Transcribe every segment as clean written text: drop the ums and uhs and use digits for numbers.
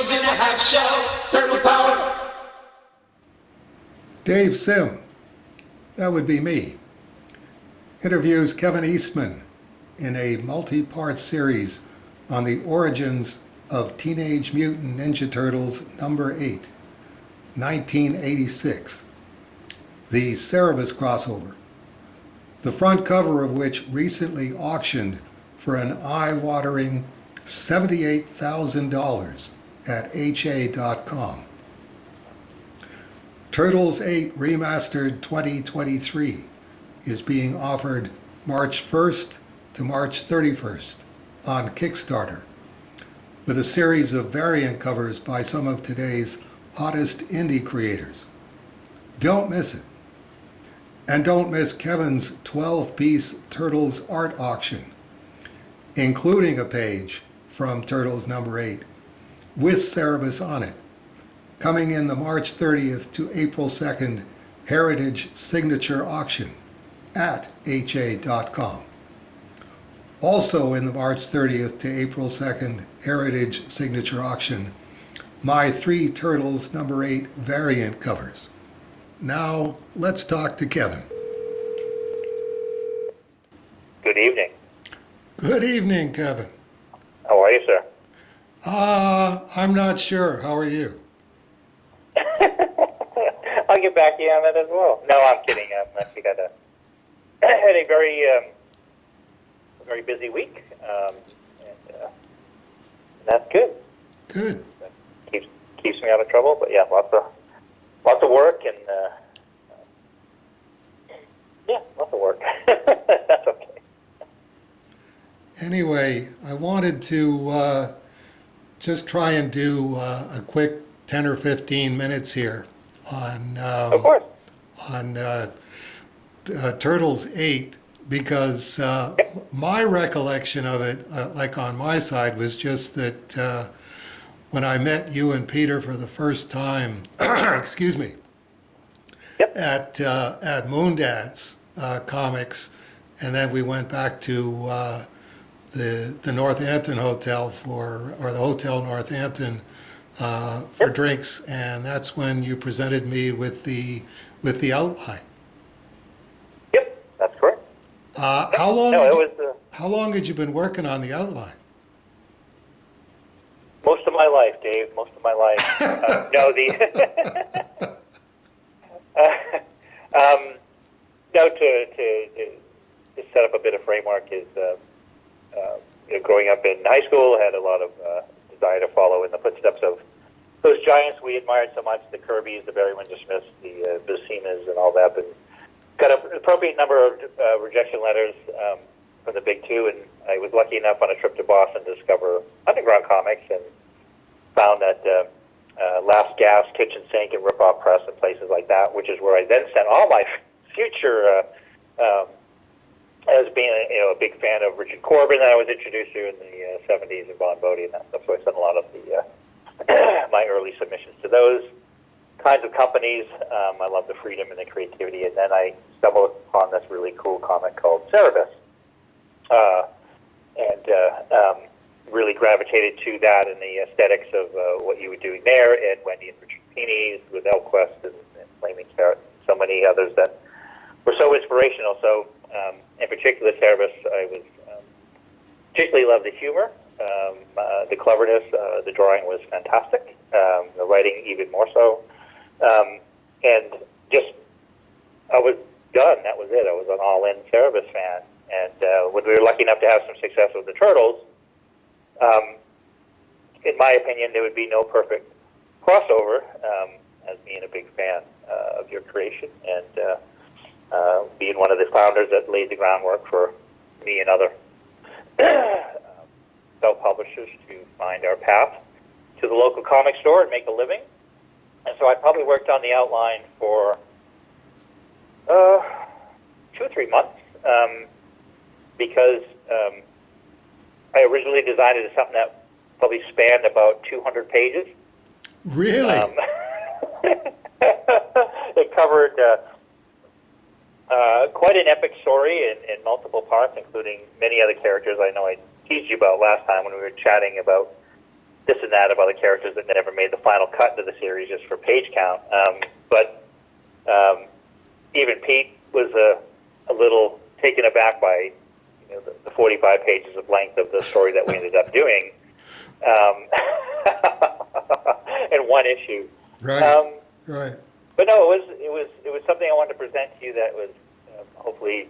heroes in a half shell. Turtle power. Dave Sim, that would be me, interviews Kevin Eastman in a multi-part series on the origins of Teenage Mutant Ninja Turtles number 8, 1986, the Cerebus crossover, the front cover of which recently auctioned for an eye-watering $78,000 at HA.com. Turtles 8 Remastered 2023 is being offered March 1st to March 31st on Kickstarter, with a series of variant covers by some of today's hottest indie creators. Don't miss it. And don't miss Kevin's 12-piece Turtles art auction, including a page from Turtles number 8 with Cerebus on it, coming in the March 30th to April 2nd Heritage Signature Auction at HA.com. Also in the March 30th to April 2nd Heritage Signature Auction, my 3 Turtles number 8 variant covers. Now, let's talk to Kevin. Good evening. Good evening, Kevin. How are you, sir? I'm not sure. How are you? I'll get back to you on that as well. No, I'm kidding. I've actually had a very busy week, and that's good. Good. That keeps me out of trouble. But yeah, lots of work and lots of work. That's okay. Anyway, I wanted to just try and do a quick 10 or 15 minutes here on Of course. on Turtles 8, because my recollection of it, like on my side, was just that when I met you and Peter for the first time, excuse me, Yep. at Moondance Comics, and then we went back to the Northampton Hotel or the Hotel Northampton for drinks, and that's when you presented me with the outline. Yep, that's correct. How long? No, How long had you been working on the outline? most of my life, Dave. Most of my life. No, to set up a bit of framework is growing up in high school, had a lot of desire to follow in the footsteps of those giants we admired so much, the Kirbys, the Barry Windsor Smiths, the Buscemas, and all that. And got an appropriate number of rejection letters from the big two, and I was lucky enough on a trip to Boston to discover Underground Comics and found that Last Gas, Kitchen Sink, and Rip Off Press and places like that, which is where I then sent all my future, as being a big fan of Richard Corbin that I was introduced to in the 70s and Bon Bodie and that stuff. So I sent a lot of the my early submissions to those kinds of companies. I love the freedom and the creativity, and then I stumbled upon this really cool comic called Cerebus, and really gravitated to that and the aesthetics of what you were doing there, and Wendy and Richard Pini's with Elquest and Flaming Carrot, and so many others that were so inspirational. So in particular, Cerebus, I was particularly loved the humor, the cleverness, the drawing was fantastic, the writing even more so, and just I was done. That was it. I was an all-in Cerebus fan, and when we were lucky enough to have some success with the Turtles, in my opinion, there would be no perfect crossover, as being a big fan of your creation and being one of the founders that laid the groundwork for me and other self-publishers to find our path to the local comic store and make a living. And so I probably worked on the outline for 2 or 3 months, because I originally designed it as something that probably spanned about 200 pages. Really? It covered quite an epic story in multiple parts, including many other characters I know I teased you about last time when we were chatting about this and that about the characters that never made the final cut into the series just for page count. But even Pete was a little taken aback by the 45 pages of length of the story that we ended up doing in one issue. Right. Right. But no, it was something I wanted to present to you that was hopefully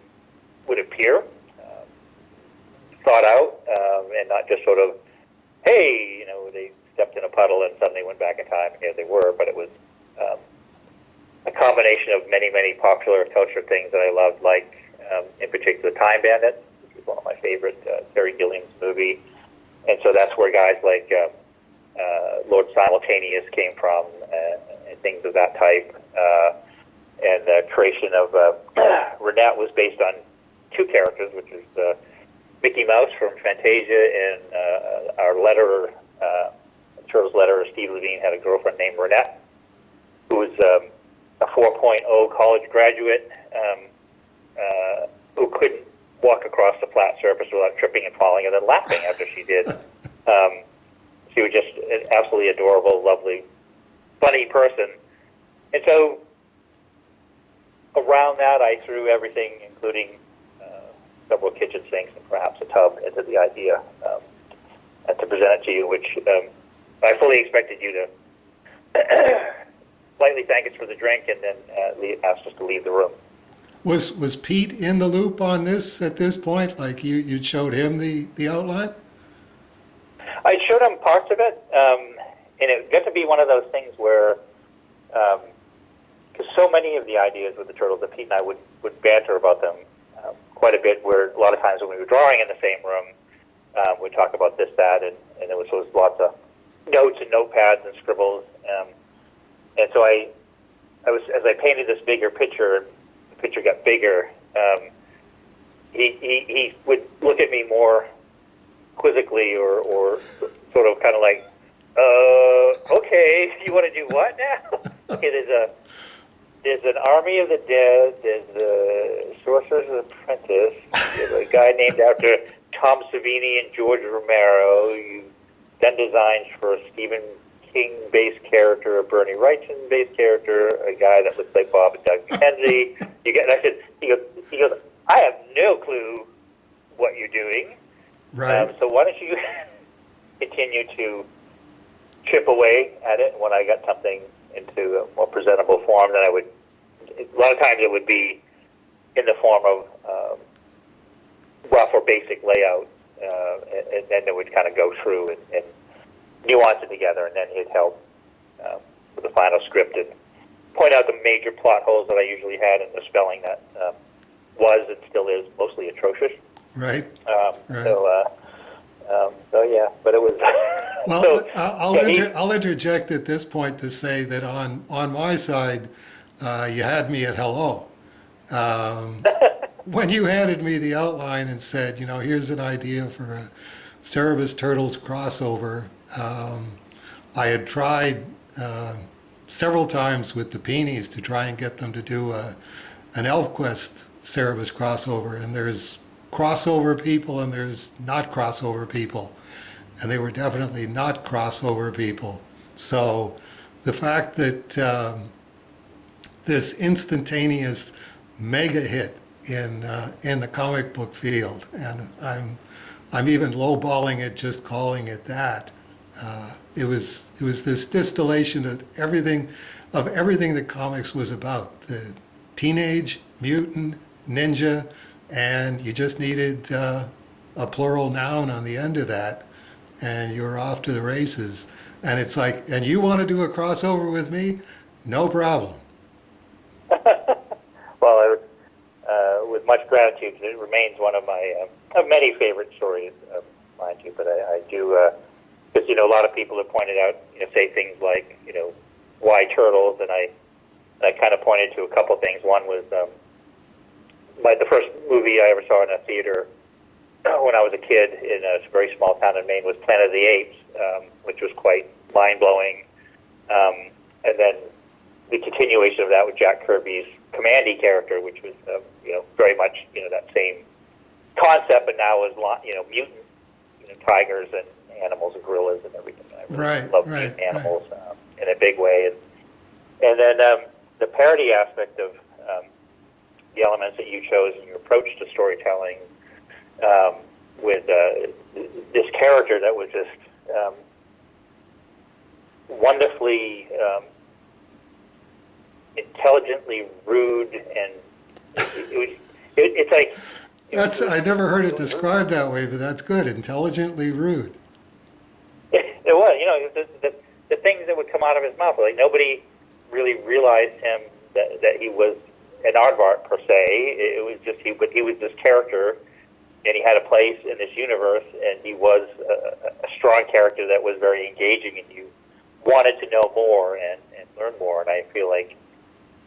would appear thought out, and not just sort of, hey, they stepped in a puddle and suddenly went back in time, and here they were. But it was a combination of many, many popular culture things that I loved, like in particular Time Bandits, which is one of my favorite Terry Gilliam's movie. And so that's where guys like Lord Simultaneous came from, and things of that type. And the creation of Renette was based on two characters, which is Mickey Mouse from Fantasia, and our letterer, Turtles letterer, Steve Levine, had a girlfriend named Renette, who was a 4.0 college graduate who couldn't walk across the flat surface without tripping and falling and then laughing after she did. She was just an absolutely adorable, lovely, funny person. And so around that, I threw everything, including several kitchen sinks and perhaps a tub, into the idea and to present it to you, which I fully expected you to politely thank us for the drink and then asked us to leave the room. Was Pete in the loop on this at this point? Like you showed him the outline? I showed him parts of it, and it got to be one of those things where, because so many of the ideas with the Turtles, that Pete and I would banter about them quite a bit, where a lot of times when we were drawing in the same room, we'd talk about this, that, and there was lots of notes and notepads and scribbles. And so I was, as I painted this bigger picture, the picture got bigger, he would look at me more quizzically or sort of kind of like, okay, you want to do what now? Okay, there's an Army of the Dead, there's the Sorcerer's Apprentice, there's a guy named after Tom Savini and George Romero. You've done designs for a Stephen King-based character, a Bernie Wrightson-based character, a guy that looks like Bob and Doug McKenzie. I said, he goes, I have no clue what you're doing. Right. So why don't you continue to chip away at it? When I got something into a more presentable form, then a lot of times it would be in the form of rough or basic layout, and then it would kind of go through and nuance it together, and then he'd help with the final script and point out the major plot holes that I usually had in the spelling that was and still is mostly atrocious. Right. Right. So yeah, but it was. Well, so, I'll interject at this point to say that on my side, you had me at hello. When you handed me the outline and said, here's an idea for a Cerebus Turtles crossover, I had tried several times with the Peonies to try and get them to do an ElfQuest Cerebus crossover, and there's crossover people and there's not crossover people, and they were definitely not crossover people. So the fact that this instantaneous mega hit in the comic book field, and I'm even lowballing it just calling it that. It was this distillation of everything that comics was about: the teenage mutant ninja, and you just needed a plural noun on the end of that, and you're off to the races. And it's like, and you want to do a crossover with me? No problem. Well, with much gratitude, it remains one of my of many favorite stories, mind you. But I do, because a lot of people have pointed out, say things like, why turtles, and I kind of pointed to a couple things. One was the first movie I ever saw in a theater when I was a kid in a very small town in Maine was Planet of the Apes, which was quite mind-blowing. And then the continuation of that with Jack Kirby's Commandy character, which was, very much, that same concept, but now as, mutant, tigers and animals and gorillas and everything. I Right, love right, mutant animals in a big way. And then the parody aspect of the elements that you chose in your approach to storytelling with this character that was just wonderfully intelligently rude, and it's like I never heard it described that way, but that's good. Intelligently rude. it was, the things that would come out of his mouth, like nobody really realized him that he was an aardvark per se. It was just he was this character, and he had a place in this universe, and he was a strong character that was very engaging, and you wanted to know more and learn more. And I feel like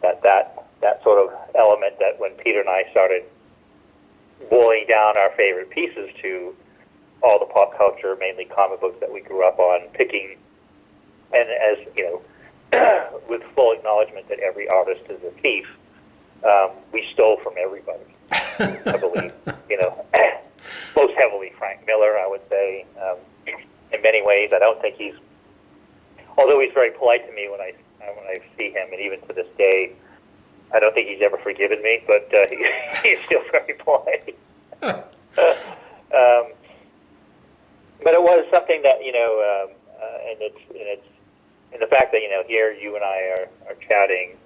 that sort of element, that when Peter and I started boiling down our favorite pieces to all the pop culture, mainly comic books that we grew up on, picking, and as with full acknowledgement that every artist is a thief, we stole from everybody. I believe, most heavily Frank Miller, I would say. In many ways, I don't think although he's very polite to me when I see him, and even to this day, I don't think he's ever forgiven me, but he's still very polite. But it was something that, and the fact that, here you and I are chatting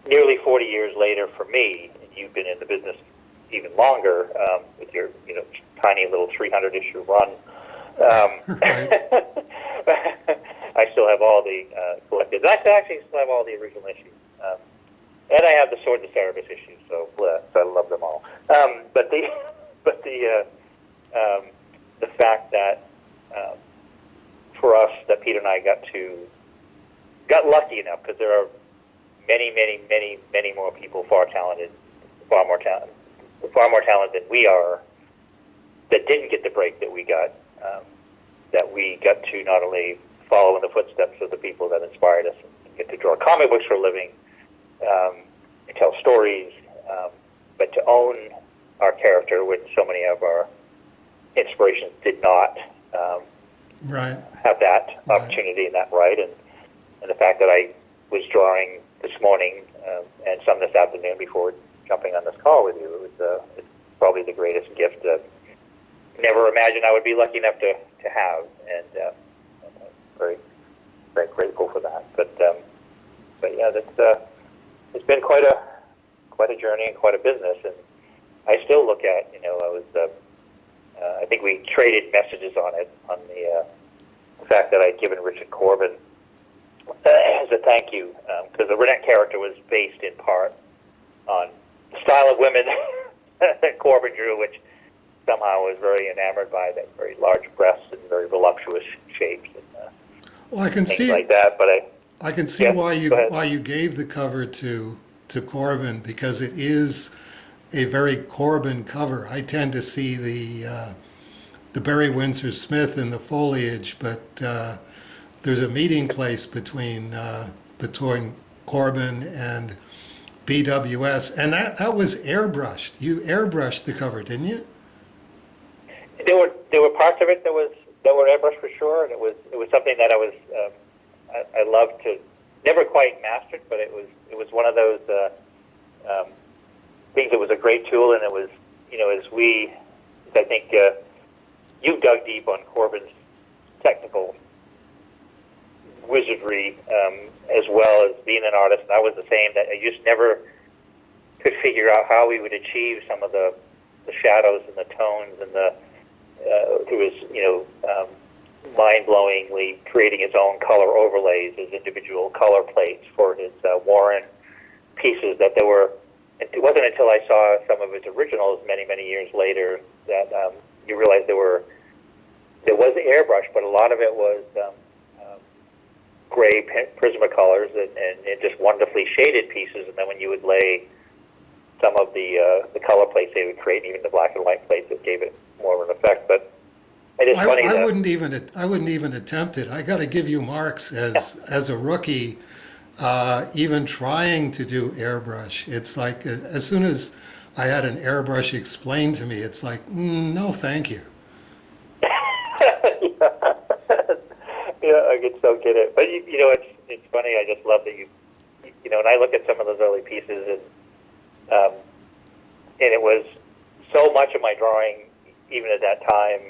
nearly 40 years later for me, and you've been in the business even longer with your, tiny little 300-issue run. I still have all the collected. I actually still have all the original issues, and I have the Sword of Cerebus issues. So I love them all. But the fact that for us, that Peter and I got lucky enough, because there are many more people far more talented than we are, that didn't get the break that we got. That we got to not only follow in the footsteps of the people that inspired us and get to draw comic books for a living, and tell stories, but to own our character when so many of our inspirations did not have that opportunity and that right. And the fact that I was drawing this morning and some this afternoon before jumping on this call with you, it's probably the greatest gift that never imagined I would be lucky enough to have, and I'm very, very grateful for that. But yeah, it's been quite a journey and quite a business, and I still look at, I think we traded messages on the fact that I'd given Richard Corbin as a thank you, because the Renette character was based in part on the style of women that Corbin drew, which somehow I was very enamored by, that very large breasts and very voluptuous shapes and well, I can things see like that. But I can see why you gave the cover to Corbin, because it is a very Corbin cover. I tend to see the Barry Windsor Smith in the foliage, but there's a meeting place between Corbin and BWS, and that was airbrushed. You airbrushed the cover, didn't you? There were parts of it that were airbrushed for sure, and it was something that I loved to, never quite mastered, but it was one of those things that was a great tool, and it was, I think you dug deep on Corbin's technical wizardry, as well as being an artist, and I was the same. That I just never could figure out how we would achieve some of the shadows and the tones and it was, mind-blowingly creating his own color overlays, his individual color plates for his Warren pieces. That there were. It wasn't until I saw some of his originals many years later that you realize there was airbrush, but a lot of it was gray Prismacolors and just wonderfully shaded pieces. And then when you would lay some of the color plates they would create, even the black and white plates, that gave it more of an effect. But it is funny that I wouldn't even attempt it. I got to give you marks as a rookie, even trying to do airbrush. It's like as soon as I had an airbrush explained to me, it's like, no, thank you. Yeah, I can still get it. But you know, it's funny. I just love that you know, and I look at some of those early pieces, and it was so much of my drawing, even at that time,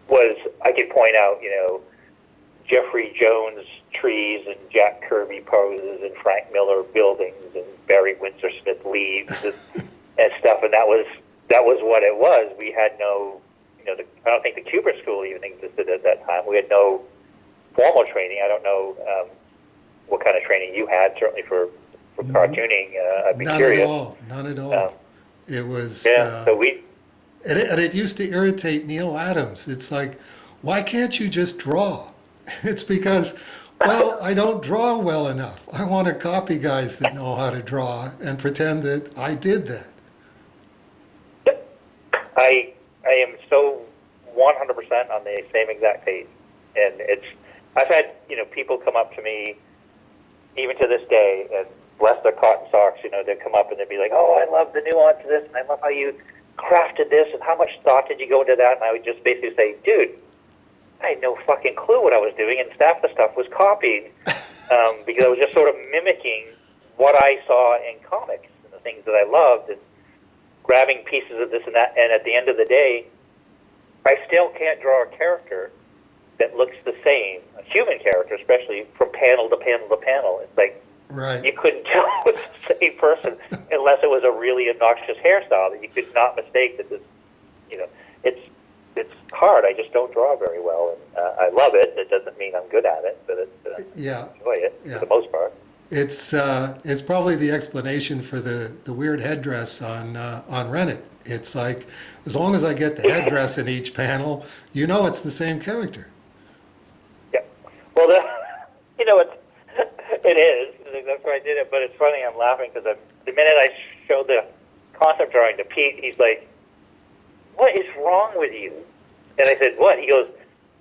was I could point out, you know, Jeffrey Jones trees and Jack Kirby poses and Frank Miller buildings and Barry Windsor Smith leaves and stuff, and that was what it was. We had no, you know, I don't think the Cuber School even existed at that time. We had no formal training. I don't know what kind of training you had, certainly for cartooning. I'd be curious. None at all. It was... so we... And it used to irritate Neil Adams. It's like, why can't you just draw? It's because, well, I don't draw well enough. I want to copy guys that know how to draw and pretend that I did that. I am so 100% on the same exact page. And I've had, you know, people come up to me, even to this day, and bless their cotton socks, you know, they'd come up and they'd be like, oh, I love the nuance of this, and I love how you crafted this, and how much thought did you go into that? And I would just basically say, dude, I had no fucking clue what I was doing, and half the stuff was copied because I was just sort of mimicking what I saw in comics and the things that I loved, and grabbing pieces of this and that. And at the end of the day, I still can't draw a character that looks the same, a human character especially, from panel to panel to panel. It's like, right. You couldn't tell it was the same person unless it was a really obnoxious hairstyle that you could not mistake that this, you know, it's hard. I just don't draw very well, and I love it. It doesn't mean I'm good at it, but I enjoy it for the most part. It's probably the explanation for the weird headdress on Rennet. It's like, as long as I get the headdress in each panel, you know it's the same character. Yeah. Well, you know, it is. That's why I did it. But it's funny. I'm laughing because the minute I showed the concept drawing to Pete, he's like, "What is wrong with you?" And I said, "What?" He goes,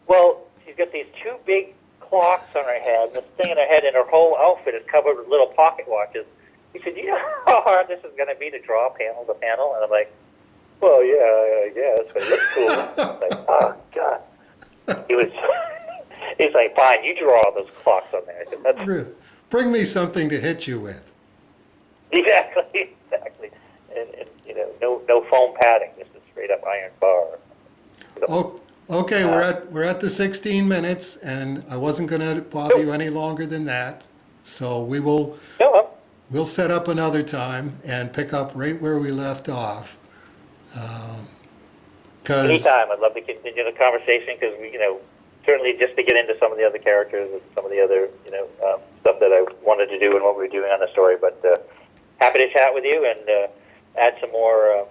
"Well, she's got these two big clocks on her head, and this thing in her head, and her whole outfit is covered with little pocket watches." He said, "You know how hard this is going to be to draw panel to panel?" And I'm like, "Well, yeah, I guess. But it looks cool." I'm like, oh God. He's like, "Fine, you draw all those clocks on there." I said, "That's." Really? Bring me something to hit you with. Exactly. And you know, no foam padding, just a straight up iron bar. Oh, okay, we're at the 16 minutes, and I wasn't going to bother you any longer than that. So we'll set up another time and pick up right where we left off. Anytime, I'd love to continue the conversation because we, you know, certainly just to get into some of the other characters and some of the other, you know, stuff that I wanted to do and what we were doing on the story. But happy to chat with you and add some more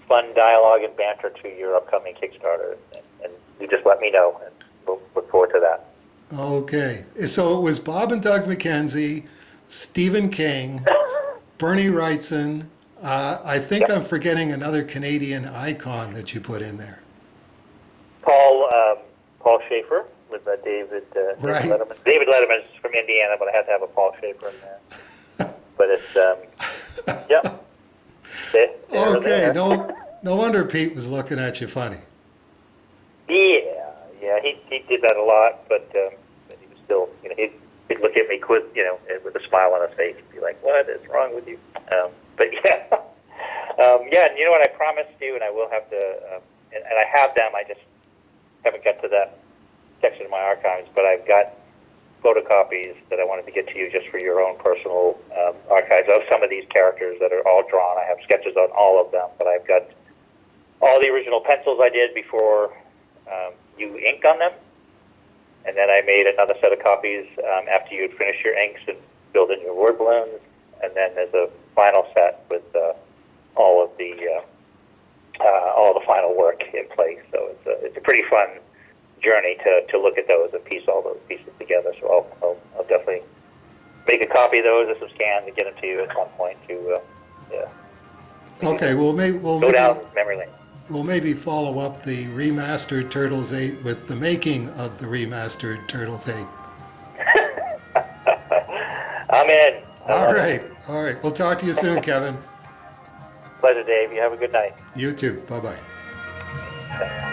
fun dialogue and banter to your upcoming Kickstarter. And you just let me know, and we'll look forward to that. Okay. So it was Bob and Doug McKenzie, Stephen King, Bernie Wrightson. I think I'm forgetting another Canadian icon that you put in there. Paul Schaefer with David right. Letterman. David Letterman's from Indiana, but I had to have a Paul Schaefer in there. But it's, yep. Okay, no wonder Pete was looking at you funny. Yeah, he did that a lot, but he was still, you know, he'd look at me with a smile on his face and be like, "What is wrong with you?" But yeah, and you know what I promised you, and I will have to, and I have them. I just haven't got to that section of my archives, but I've got photocopies that I wanted to get to you just for your own personal archives of some of these characters that are all drawn. I have sketches on all of them, but I've got all the original pencils I did before you inked on them, and then I made another set of copies after you had finished your inks and filled in your word balloons, and then there's a final set with all the final work in place. So it's a pretty fun journey to look at those and piece all those pieces together. So I'll definitely make a copy of those as some scans and get them to you at some point to Okay, we'll go down memory lane. We'll maybe follow up the remastered Turtles 8 with the making of the remastered Turtles 8. I'm in. All right. We'll talk to you soon, Kevin. Pleasure, Dave. You have a good night. You too. Bye-bye.